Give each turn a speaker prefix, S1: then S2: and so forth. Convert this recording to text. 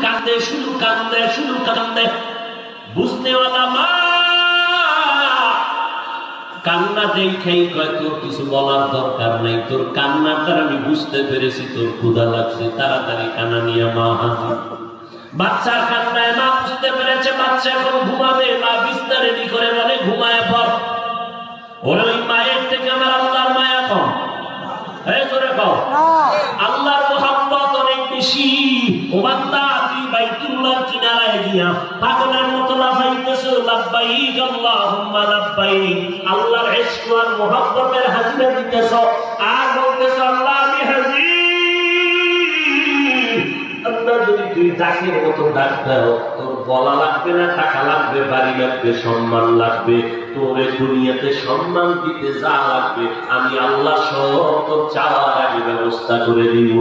S1: কান্দে, শুধু কান্দে, শুধু কান্দে। বুঝতেওয়ালা মা কান্না দেখেই কয় তোর কিছু বলার দরকার নাই, তোর কান্নার দ্বারা আমি বুঝতে পেরেছি তোর ক্ষুধা লাগছে, তাড়াতাড়ি কান্না নিয়ে মা হাজির। বাচ্চার কান্নায় মা বুঝতে পেরেছে বাচ্চা এখন ঘুমাবে, মা বিছনা রেডি করে বলে ঘুমায় পড়। ওরে ওই মায়ের থেকে আমার আল্লাহর মায়া কম? এই জোরে কও, আল্লাহর মোহাব্বত অনেক বেশি। ও বান্দা, তুই বাইতুল্লাহর কিনারায় গিয়া পাগলের মতো লাফাইতেছো, লাব্বাইক আল্লাহুম্মা লাব্বাইক, আল্লাহর ইশক আর মোহাব্বতের হাজিরা দিতেছো, আর বলতেছো আল্লাহ আমি হাজির। আল্লাহ যদি তুই ডাকের মতো ডাক দাও, তোর বলা লাগবে না, টাকা লাগবে, বাড়ি লাগবে, সম্মান লাগবে, তোরে দুনিয়াতে সম্মান দিতে যা লাগবে আমি আল্লাহ সব তোর চাওয়ার আগে ব্যবস্থা করে দিব।